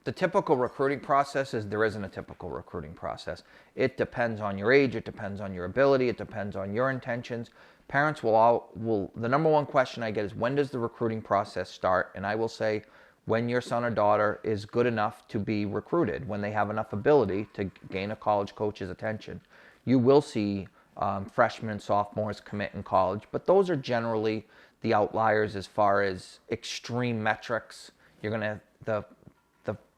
The typical recruiting process is there isn't a typical recruiting process. It depends on your age, it depends on your ability, it depends on your intentions. Parents the number one question I get is, when does the recruiting process start? And I will say, when your son or daughter is good enough to be recruited, when they have enough ability to gain a college coach's attention. You will see freshmen and sophomores commit in college, but those are generally the outliers as far as extreme metrics. You're going to,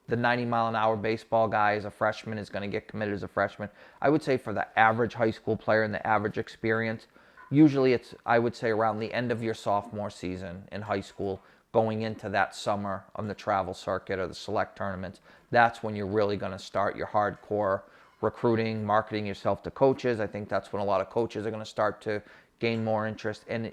the 90-mile-an-hour baseball guy as a freshman is going to get committed as a freshman. I would say for the average high school player and the average experience, usually it's, I would say, around the end of your sophomore season in high school, going into that summer on the travel circuit or the select tournaments. That's when you're really going to start your hardcore recruiting, marketing yourself to coaches. I think that's when a lot of coaches are going to start to gain more interest. And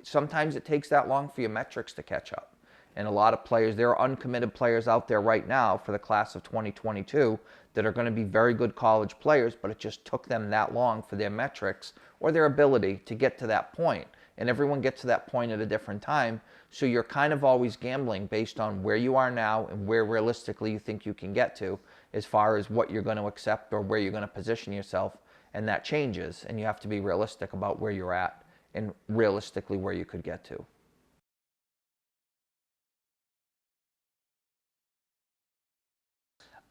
sometimes it takes that long for your metrics to catch up. And a lot of players, there are uncommitted players out there right now for the class of 2022 that are going to be very good college players, but it just took them that long for their metrics or their ability to get to that point. And everyone gets to that point at a different time. So you're kind of always gambling based on where you are now and where realistically you think you can get to as far as what you're going to accept or where you're going to position yourself. And that changes, and you have to be realistic about where you're at and realistically where you could get to.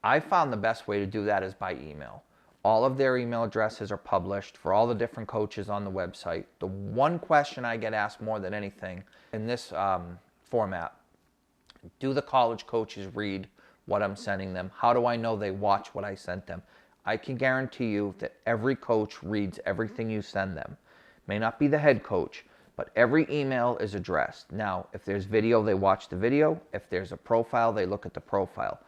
I found the best way to do that is by email. All of their email addresses are published for all the different coaches on the website. The one question I get asked more than anything in this format, do the college coaches read what I'm sending them? How do I know they watch what I sent them? I can guarantee you that every coach reads everything you send them. May not be the head coach, but every email is addressed. Now, if there's video, they watch the video. If there's a profile, they look at the profile.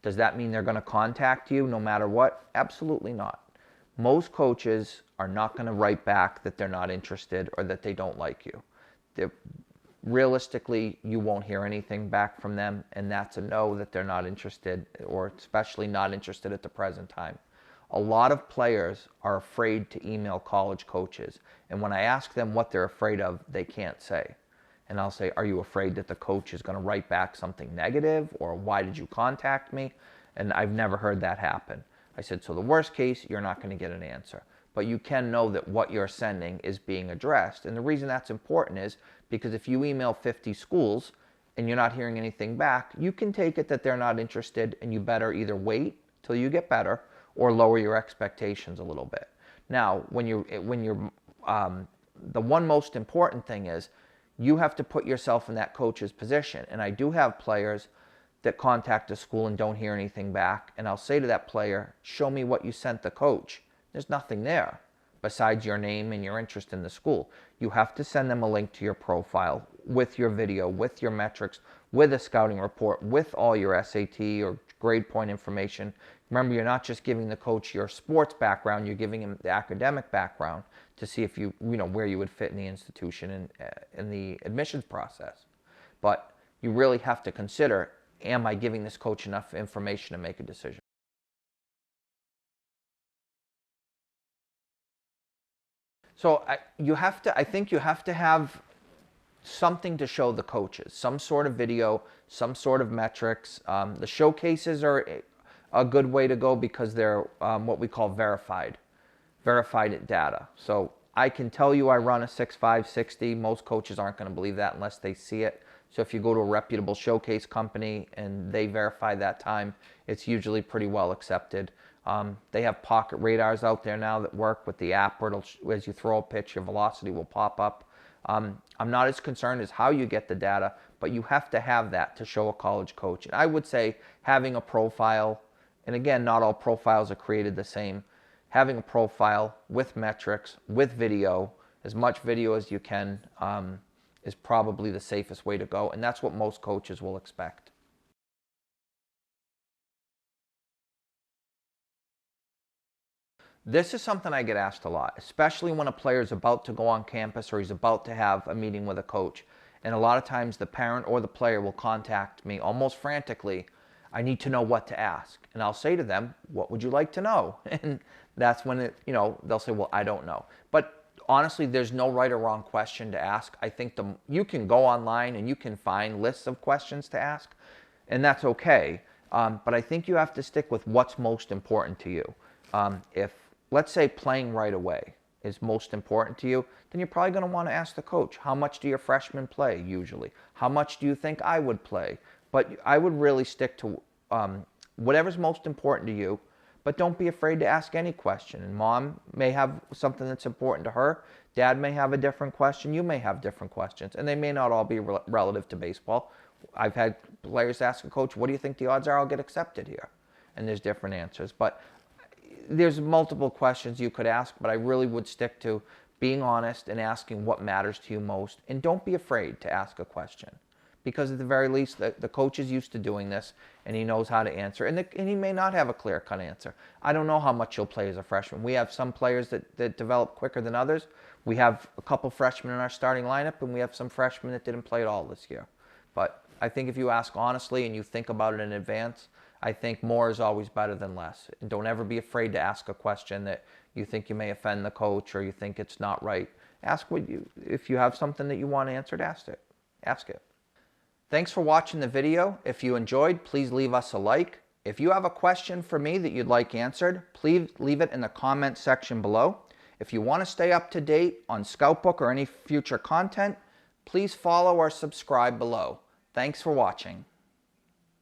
Does that mean they're going to contact you no matter what? Absolutely not. Most coaches are not going to write back that they're not interested or that they don't like you. Realistically, you won't hear anything back from them, and that's a no, that they're not interested, or especially not interested at the present time. A lot of players are afraid to email college coaches, and when I ask them what they're afraid of, they can't say. And I'll say, are you afraid that the coach is going to write back something negative, or why did you contact me? And I've never heard that happen. I said, so the worst case, you're not going to get an answer. But you can know that what you're sending is being addressed. And the reason that's important is because if you email 50 schools and you're not hearing anything back, you can take it that they're not interested, and you better either wait till you get better or lower your expectations a little bit. Now, the one most important thing is, you have to put yourself in that coach's position. And I do have players that contact a school and don't hear anything back. And I'll say to that player, show me what you sent the coach. There's nothing there besides your name and your interest in the school. You have to send them a link to your profile with your video, with your metrics, with a scouting report, with all your SAT or grade point information. Remember, you're not just giving the coach your sports background, you're giving him the academic background to see if where you would fit in the institution and in the admissions process. But you really have to consider, am I giving this coach enough information to make a decision? So I think you have to have something to show the coaches, some sort of video, some sort of metrics. The showcases are a good way to go because they're what we call verified data. So I can tell you I run a 6.5 60. Most coaches aren't going to believe that unless they see it. So if you go to a reputable showcase company and they verify that time, it's usually pretty well accepted. They have pocket radars out there now that work with the app where as you throw a pitch, your velocity will pop up. I'm not as concerned as how you get the data, but you have to have that to show a college coach. And I would say having a profile, and again, not all profiles are created the same, having a profile with metrics, with video, as much video as you can, is probably the safest way to go. And that's what most coaches will expect. This is something I get asked a lot, especially when a player is about to go on campus or he's about to have a meeting with a coach. And a lot of times the parent or the player will contact me almost frantically. I need to know what to ask. And I'll say to them, what would you like to know? And that's when they'll say, well, I don't know. But honestly, there's no right or wrong question to ask. I think you can go online and you can find lists of questions to ask, and that's okay. But I think you have to stick with what's most important to you. If, let's say, playing right away is most important to you, then you're probably going to want to ask the coach, how much do your freshmen play usually? How much do you think I would play? But I would really stick to whatever's most important to you, but don't be afraid to ask any question. And mom may have something that's important to her. Dad may have a different question. You may have different questions, and they may not all be relative to baseball. I've had players ask a coach, what do you think the odds are I'll get accepted here? And there's different answers. But there's multiple questions you could ask, but I really would stick to being honest and asking what matters to you most. And don't be afraid to ask a question, because at the very least, the coach is used to doing this, and he knows how to answer. And he may not have a clear-cut answer. I don't know how much you'll play as a freshman. We have some players that develop quicker than others. We have a couple freshmen in our starting lineup, and we have some freshmen that didn't play at all this year. But I think if you ask honestly and you think about it in advance, I think more is always better than less. And don't ever be afraid to ask a question that you think you may offend the coach or you think it's not right. Ask if you have something that you want answered, ask it. Thanks for watching the video. If you enjoyed, please leave us a like. If you have a question for me that you'd like answered, please leave it in the comment section below. If you want to stay up to date on Scoutbook or any future content, please follow or subscribe below. Thanks for watching.